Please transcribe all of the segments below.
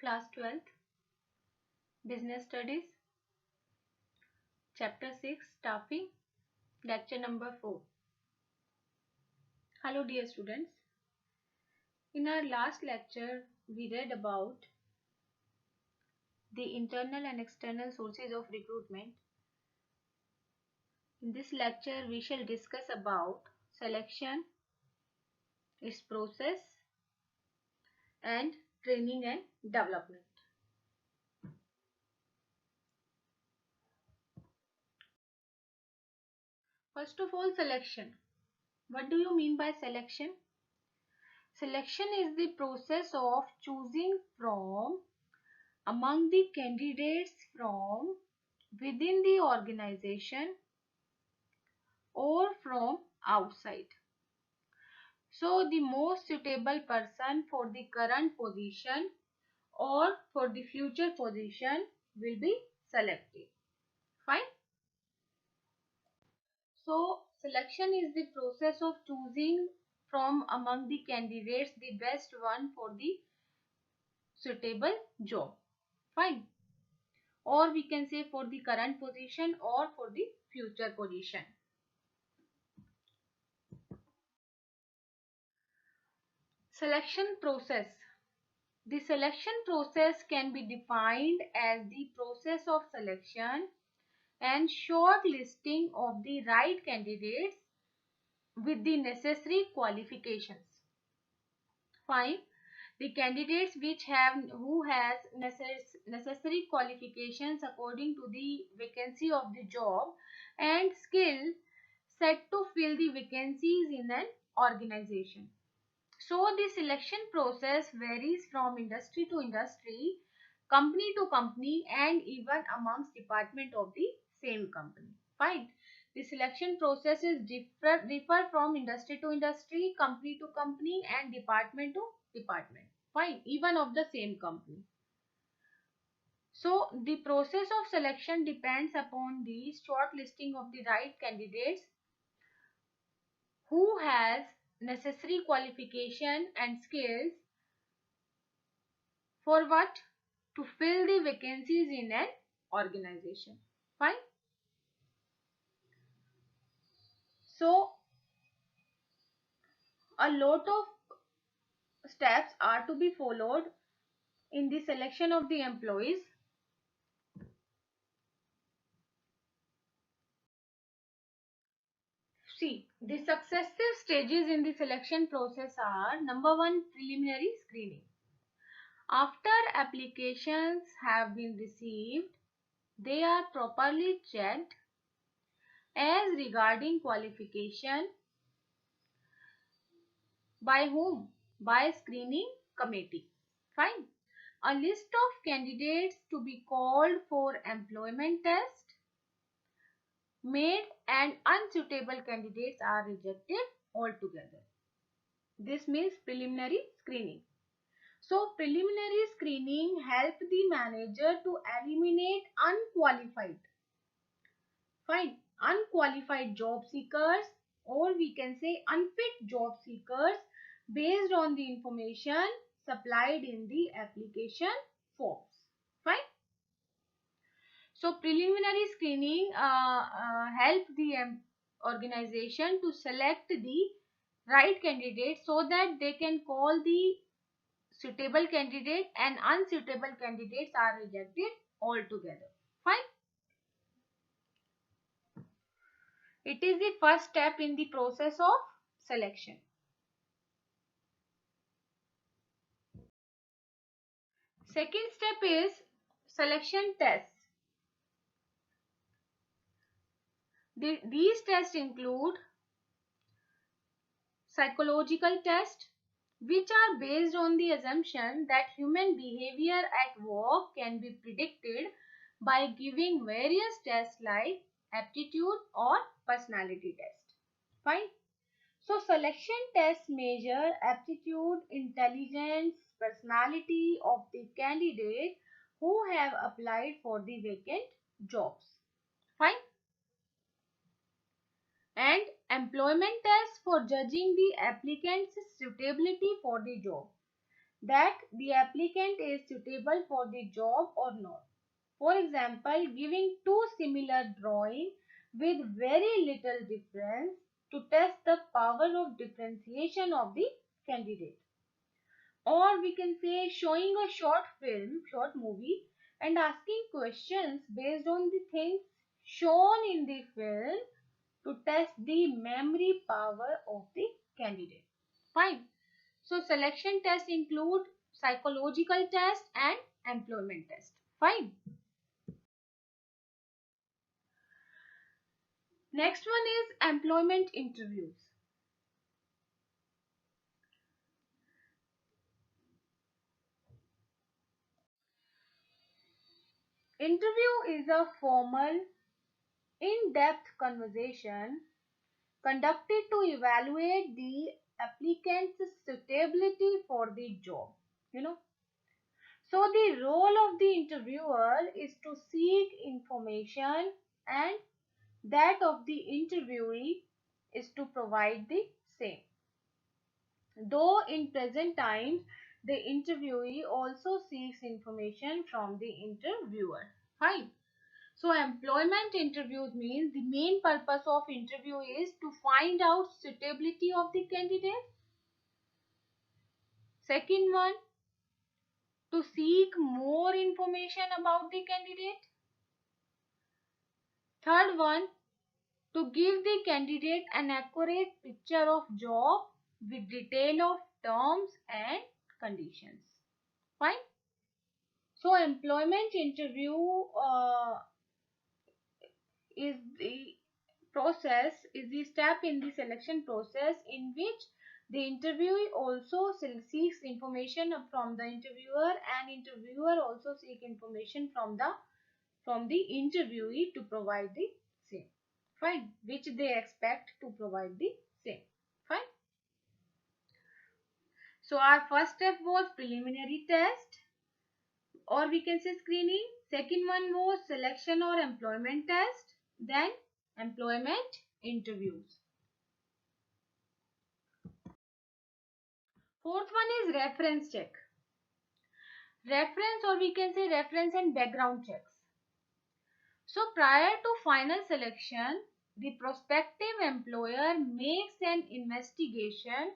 Class 12th Business Studies Chapter 6 Staffing Lecture number 4. Hello dear students. In our last lecture we read about the internal and external sources of recruitment. In this lecture we shall discuss about selection, its process and training and development. First of all, selection. What do you mean by selection? Selection is the process of choosing from among the candidates from within the organization or from outside. So the most suitable person for the current position or for the future position will be selected. Fine. So selection is the process of choosing from among the candidates the best one for the suitable job. Fine. Or we can say for the current position or for the future position. Selection process. The selection process can be defined as the process of selection and shortlisting of the right candidates with the necessary qualifications. 5. The candidates who has necessary qualifications according to the vacancy of the job and skill set to fill the vacancies in an organization. So the selection process varies from industry to industry, company to company and even amongst department of the same company. Fine. The selection processes differ from industry to industry, company to company and department to department. Fine. Even of the same company. So the process of selection depends upon the shortlisting of the right candidates who has necessary qualification and skills for what? To fill the vacancies in an organization. Fine. So a lot of steps are to be followed in the selection of the employees. See, the successive stages in the selection process are: number 1, preliminary screening. After applications have been received, they are properly checked as regarding qualification. By whom? By screening committee. Fine. A list of candidates to be called for employment test made and unsuitable candidates are rejected altogether. This means preliminary screening. So preliminary screening helps the manager to eliminate unqualified job seekers, or we can say unfit job seekers, based on the information supplied in the application forms. Fine. So preliminary screening help the organization to select the right candidate so that they can call the suitable candidate and unsuitable candidates are rejected altogether. Fine. It is the first step in the process of selection. Second step is selection tests. These tests include psychological tests, which are based on the assumption that human behavior at work can be predicted by giving various tests like aptitude or personality test. Fine. So selection tests measure aptitude, intelligence, personality of the candidate who have applied for the vacant jobs. Fine. And employment tests for judging the applicant's suitability for the job. that the applicant is suitable for the job or not. For example, giving two similar drawings with very little difference to test the power of differentiation of the candidate. Or we can say showing a short movie and asking questions based on the things shown in the film to test the memory power of the candidate. Fine. So selection tests include psychological test and employment test. Fine. Next one is employment interviews. Interview is a formal, in-depth conversation conducted to evaluate the applicant's suitability for the job. You know, so the role of the interviewer is to seek information and that of the interviewee is to provide the same. Though in present times, the interviewee also seeks information from the interviewer. Fine. So employment interviews means the main purpose of interview is to find out suitability of the candidate. Second one, to seek more information about the candidate. Third one, to give the candidate an accurate picture of job with detail of terms and conditions. Fine. So employment interview is the step in the selection process in which the interviewee also seeks information from the interviewer and interviewer also seek information from the interviewee to provide the same. Fine. Which they expect to provide the same. Fine. So our first step was preliminary test, or we can say screening. Second one was selection or employment test. Then employment interviews. Fourth one is reference check. Reference, or we can say reference and background checks. So prior to final selection, the prospective employer makes an investigation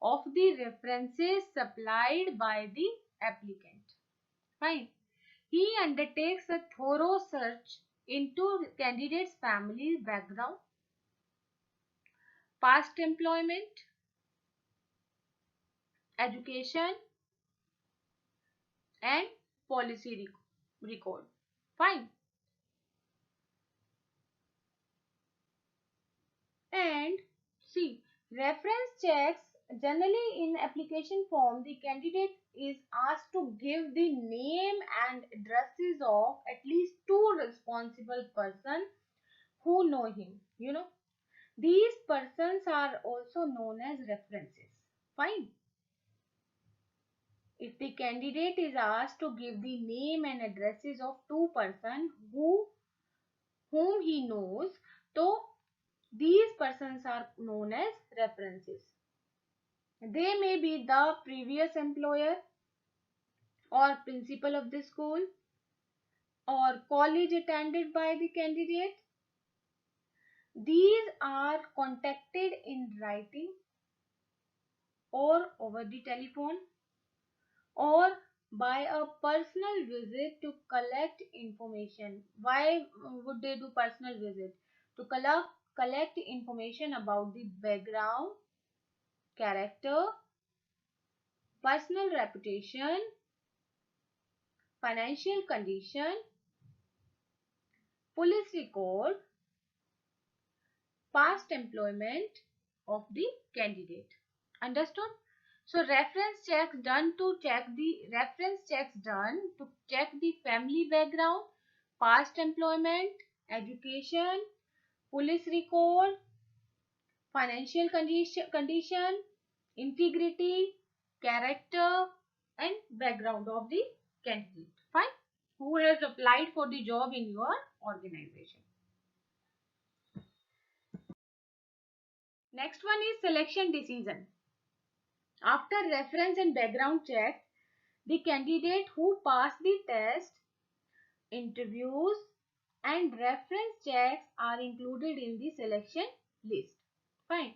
of the references supplied by the applicant. Fine. He undertakes a thorough search into candidate's family background, past employment, education, and policy record. Fine. And see, reference checks, generally in application form, the candidate is asked to give the name and addresses of at least two responsible persons who know him. These persons are also known as references. Fine. If the candidate is asked to give the name and addresses of two persons whom he knows, so these persons are known as references. They may be the previous employer or principal of the school or college attended by the candidate. These are contacted in writing or over the telephone or by a personal visit to collect information. Why would they do personal visit? To collect information about the background, character, personal reputation, financial condition, police record, past employment of the candidate. Understood? So reference checks done to check the family background, past employment, education, police record, financial condition, integrity, character, and background of the candidate. Fine. Who has applied for the job in your organization. Next one is selection decision. After reference and background checks, the candidate who passed the test, interviews, and reference checks are included in the selection list. Fine.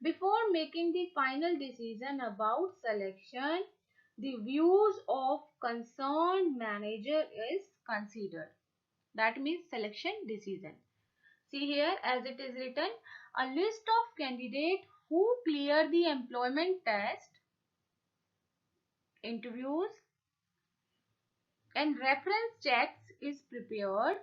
Before making the final decision about selection, the views of concerned manager is considered. That means selection decision. See here as it is written, a list of candidates who clear the employment test, interviews, and reference checks is prepared,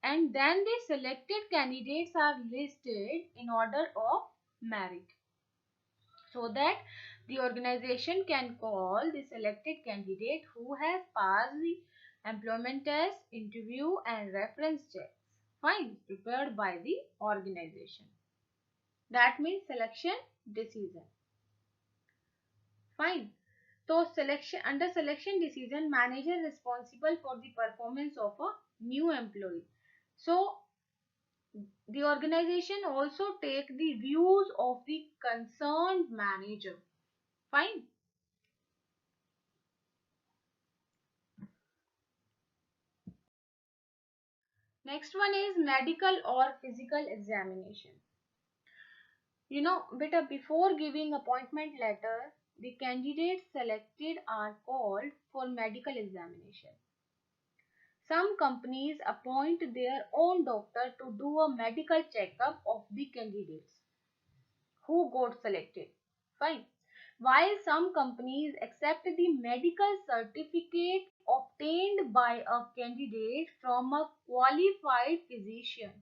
and then the selected candidates are listed in order of merit, so that the organization can call the selected candidate who has passed the employment test, interview, and reference checks. Fine, prepared by the organization. That means selection decision. Fine. So under selection decision, manager responsible for the performance of a new employee. So the organization also take the views of the concerned manager. Fine. Next one is medical or physical examination. Beta, before giving appointment letter, the candidates selected are called for medical examination. Some companies appoint their own doctor to do a medical checkup of the candidates who got selected. Fine. While some companies accept the medical certificate obtained by a candidate from a qualified physician.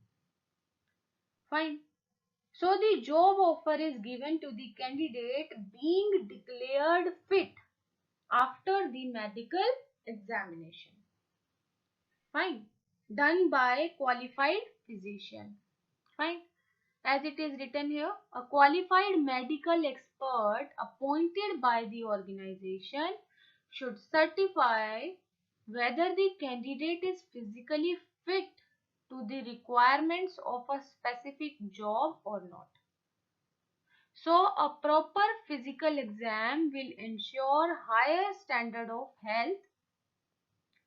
Fine. So the job offer is given to the candidate being declared fit after the medical examination. Fine. Done by qualified physician. Fine. As it is written here, a qualified medical expert appointed by the organization should certify whether the candidate is physically fit to the requirements of a specific job or not. So a proper physical exam will ensure higher standard of health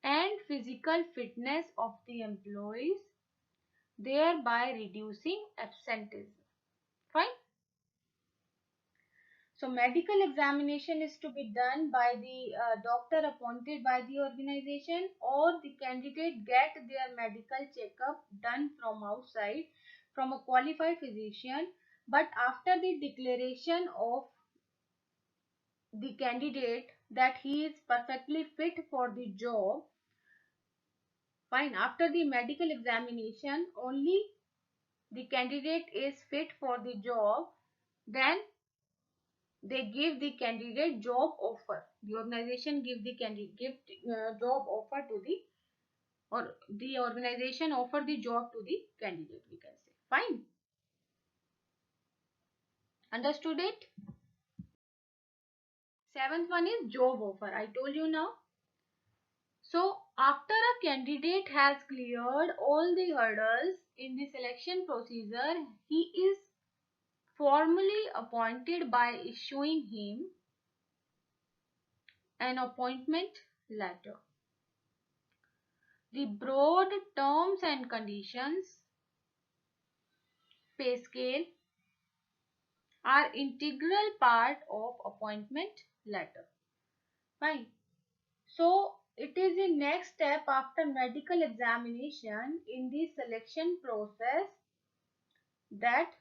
and physical fitness of the employees, thereby reducing absenteeism. Fine. So medical examination is to be done by the doctor appointed by the organization, or the candidate get their medical checkup done from outside from a qualified physician, but after the declaration of the candidate that he is perfectly fit for the job. Fine, after the medical examination only the candidate is fit for the job, then they give the candidate job offer. The organization give the candidate job offer to the, or the organization offer the job to the candidate, we can say. Fine. Understood it? Seventh one is job offer. I told you now. So after a candidate has cleared all the hurdles in the selection procedure, he is formally appointed by issuing him an appointment letter. The broad terms and conditions, pay scale are integral part of appointment letter. Fine. So it is the next step after medical examination in the selection process that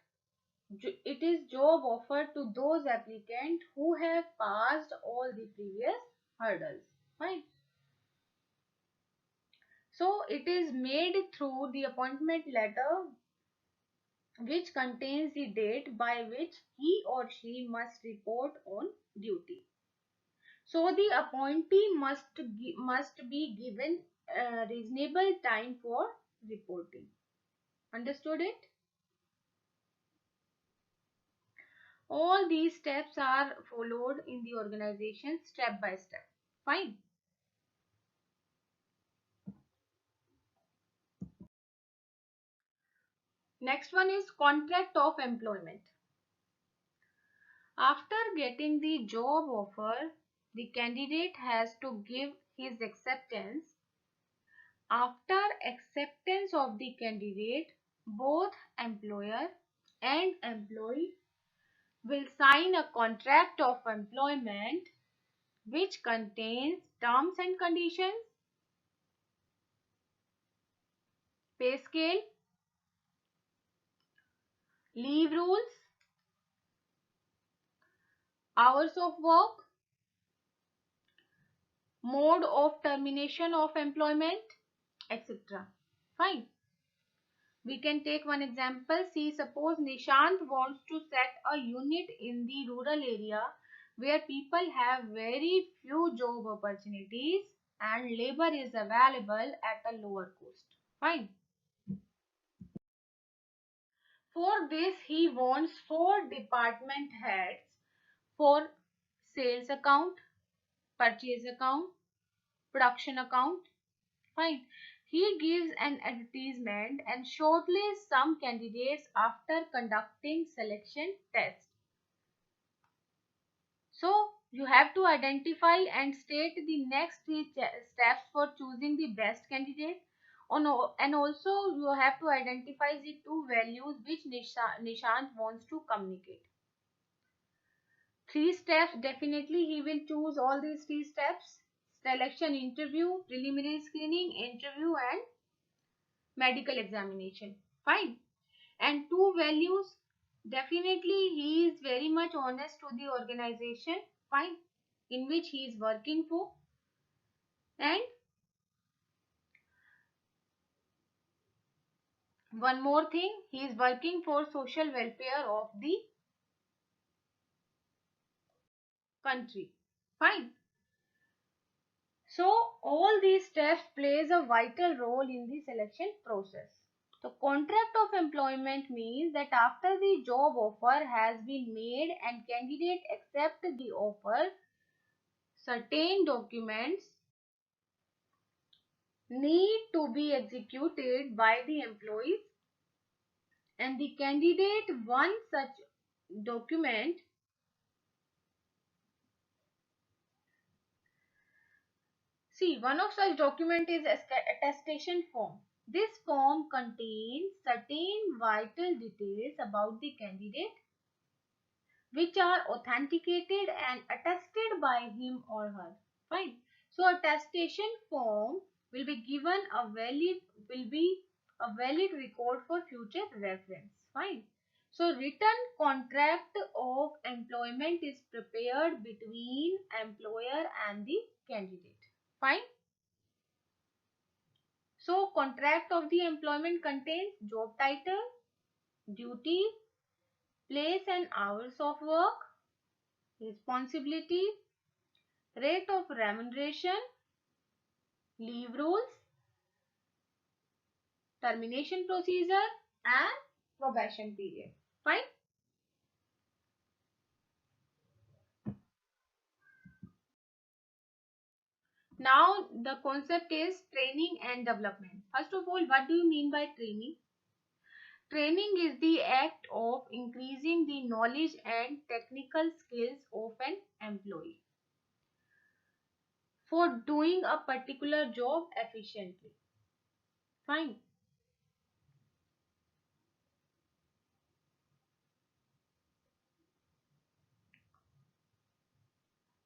it is job offer to those applicants who have passed all the previous hurdles. Fine. So it is made through the appointment letter, which contains the date by which he or she must report on duty. So the appointee must be given a reasonable time for reporting. Understood it? All these steps are followed in the organization step by step. Fine. Next one is contract of employment. After getting the job offer, the candidate has to give his acceptance. After acceptance of the candidate, both employer and employee will sign a contract of employment which contains terms and conditions, pay scale, leave rules, hours of work, mode of termination of employment, etc. Fine. We can take one example. See, suppose Nishant wants to set a unit in the rural area where people have very few job opportunities and labor is available at a lower cost. Fine. For this, he wants 4 department heads for sales account, purchase account, production account. Fine. He gives an advertisement and shortlists some candidates after conducting selection tests. So you have to identify and state the next 3 steps for choosing the best candidate. And also you have to identify the 2 values which Nishant wants to communicate. 3 steps, definitely he will choose all these 3 steps: selection, interview, preliminary screening, interview, and medical examination. Fine. And 2 values, definitely he is very much honest to the organization, fine, in which he is working for. And one more thing, he is working for social welfare of the country. Fine. So all these steps plays a vital role in the selection process. So contract of employment means that after the job offer has been made and candidate accept the offer, certain documents need to be executed by the employees, and the candidate one such document. See, one of such document is attestation form. This form contains certain vital details about the candidate which are authenticated and attested by him or her. Fine. So attestation form will be given a valid record for future reference. Fine. So written contract of employment is prepared between employer and the candidate. Fine. So contract of the employment contains job title, duty, place and hours of work, responsibility, rate of remuneration, leave rules, termination procedure, and probation period. Fine. Now the concept is training and development. First of all, what do you mean by training? Training is the act of increasing the knowledge and technical skills of an employee for doing a particular job efficiently. Fine.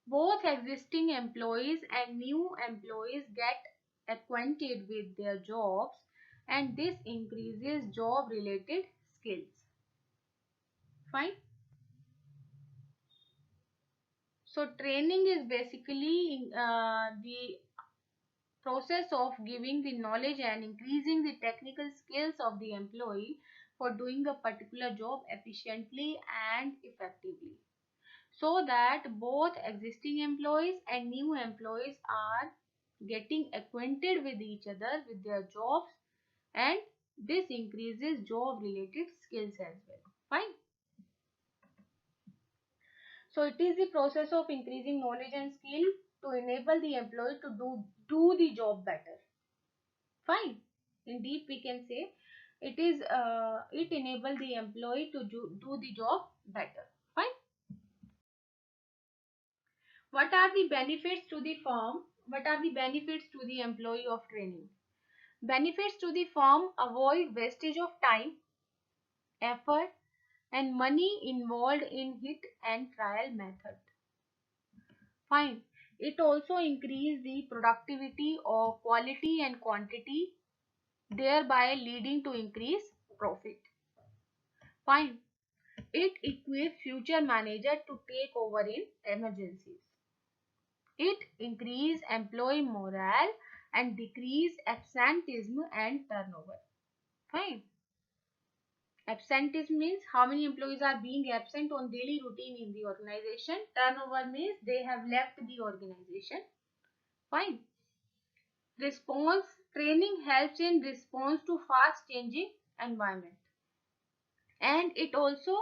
Both existing employees and new employees get acquainted with their jobs, and this increases job related skills. Fine. So training is basically the process of giving the knowledge and increasing the technical skills of the employee for doing a particular job efficiently and effectively, so that both existing employees and new employees are getting acquainted with each other with their jobs, and this increases job related skills as well. Fine. So it is the process of increasing knowledge and skill to enable the employee to do the job better. Fine. In deep we can say it enable the employee to do the job better. Fine. What are the benefits to the firm? What are the benefits to the employee of training? Benefits to the firm: avoid wastage of time, effort, and money involved in hit and trial method. Fine. It also increase the productivity of quality and quantity, thereby leading to increased profit. Fine. It equips future manager to take over in emergencies. It increase employee morale and decrease absenteeism and turnover. Fine. Absenteeism means how many employees are being absent on daily routine in the organization. Turnover means they have left the organization. Fine. Response: training helps in response to fast changing environment, and it also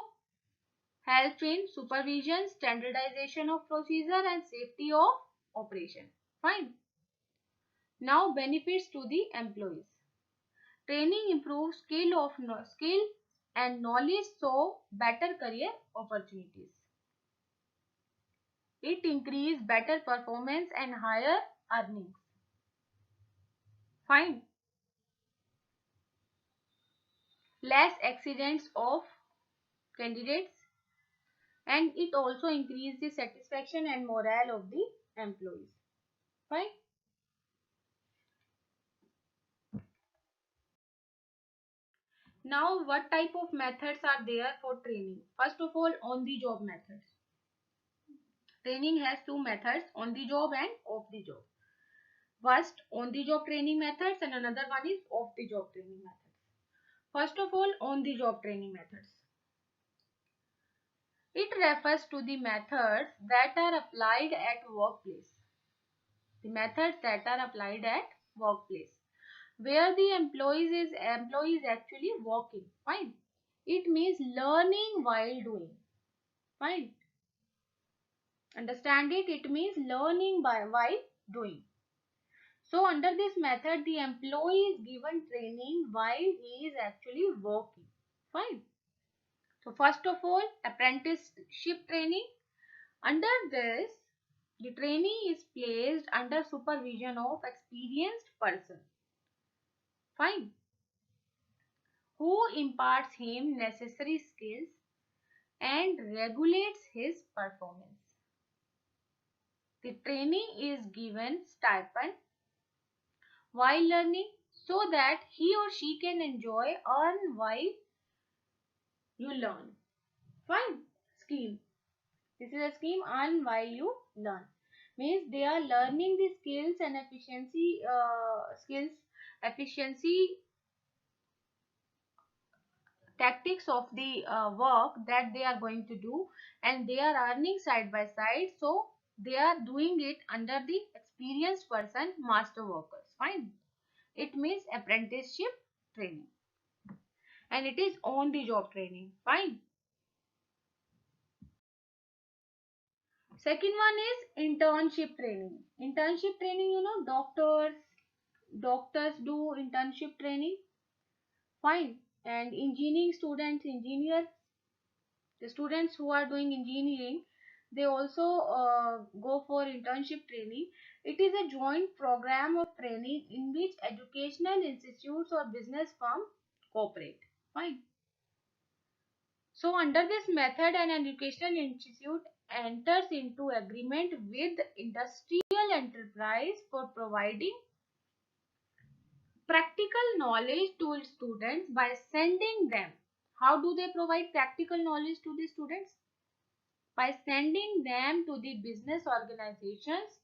helps in supervision, standardization of procedure, and safety of operation. Fine. Now benefits to the employees. Training improves skill and knowledge, so better career opportunities. It increases better performance and higher earnings. Fine. Less accidents of candidates, and it also increases the satisfaction and morale of the employees. Fine. Now, what type of methods are there for training? First of all, on the job methods. Training has two methods: on the job and off the job. First, on the job training methods, and another one is off the job training methods. First of all, on the job training methods. It refers to the methods that are applied at workplace. The methods that are applied at workplace, where the employee is actually working. Fine. It means learning while doing. Fine. Understand it? It means learning while doing. So under this method, the employee is given training while he is actually working. Fine. So first of all, apprenticeship training. Under this, the trainee is placed under supervision of experienced person. Fine. Who imparts him necessary skills and regulates his performance. The trainee is given stipend while learning so that he or she can earn while you learn. Fine. Scheme. This is a scheme: earn while you learn. Means they are learning the efficiency tactics of the work that they are going to do, and they are earning side by side, so they are doing it under the experienced person, master workers. Fine. It means apprenticeship training, and it is on the job training. Fine. Second one is internship training. Internship training, doctors do internship training. Fine. And engineers, the students who are doing engineering, they also go for internship training. It is a joint program of training in which educational institutes or business firms cooperate. Fine. So under this method, an educational institute enters into agreement with industrial enterprise for providing practical knowledge to its students by sending them. How do they provide practical knowledge to the students? By sending them to the business organizations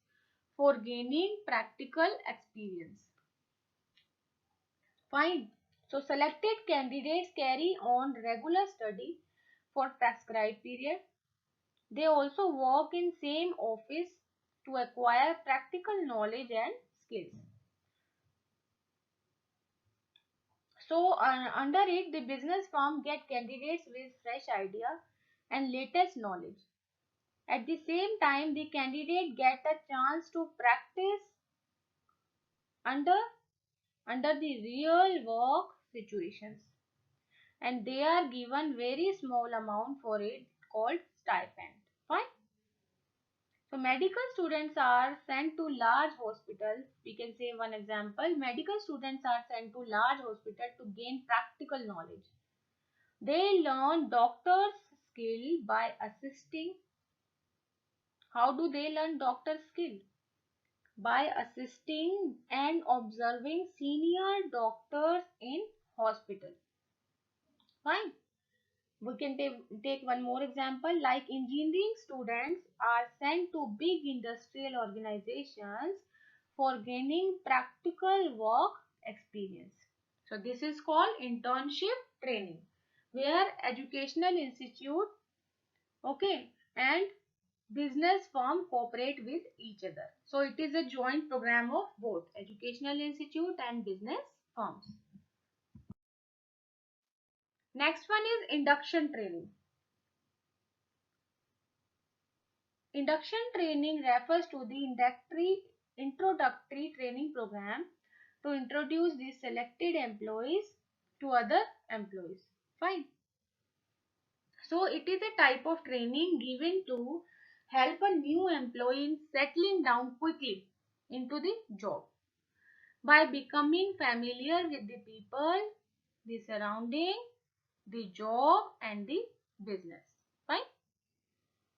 for gaining practical experience. Fine. So selected candidates carry on regular study for prescribed period. They also work in same office to acquire practical knowledge and skills. So under it, the business firm get candidates with fresh idea and latest knowledge. At the same time, the candidate get a chance to practice under the real work situations, and they are given very small amount for it, called stipend. Fine. So medical students are sent to large hospitals. We can say one example. Medical students are sent to large hospitals to gain practical knowledge. They learn doctor's skill by assisting. How do they learn doctor's skill? By assisting and observing senior doctors in hospital. Fine. We can take one more example, like engineering students are sent to big industrial organizations for gaining practical work experience. So this is called internship training, where educational institute, okay, and business firm cooperate with each other. So it is a joint program of both educational institute and business firms. Next one is induction training. Induction training refers to the introductory training program to introduce the selected employees to other employees. Fine. So it is a type of training given to help a new employee in settling down quickly into the job by becoming familiar with the people, the surrounding, the job and the business. Fine.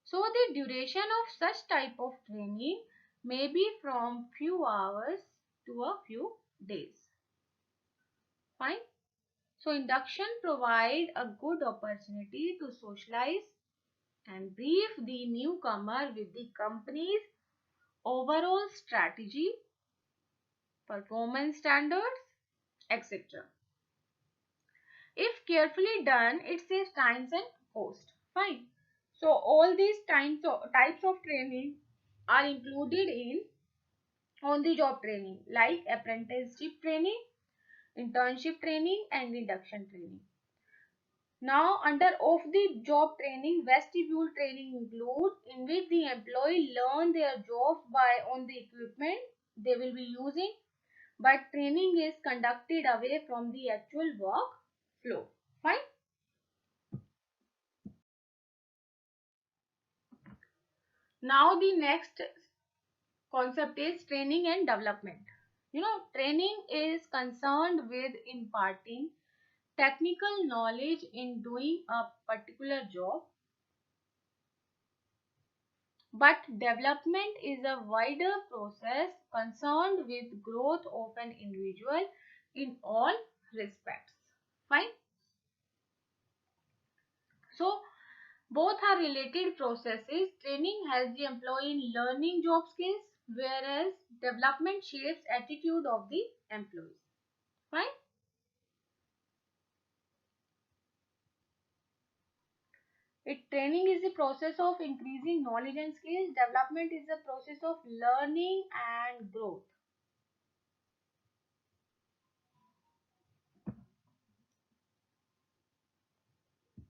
So the duration of such type of training may be from few hours to a few days. Fine. So induction provide a good opportunity to socialize and brief the newcomer with the company's overall strategy, performance standards, etc. If carefully done, it saves time and cost. Fine. So all these types of training are included in on the job training, like apprenticeship training, internship training and induction training. Now under of the job training, vestibule training include, in which the employee learn their jobs by on the equipment they will be using, but training is conducted away from the actual work flow. Fine. Now the next concept is training and development. Training is concerned with imparting technical knowledge in doing a particular job, but development is a wider process concerned with growth of an individual in all respects. Fine. So both are related processes. Training helps the employee in learning job skills, whereas development shapes attitude of the employees. Fine. Training is the process of increasing knowledge and skills. Development is the process of learning and growth.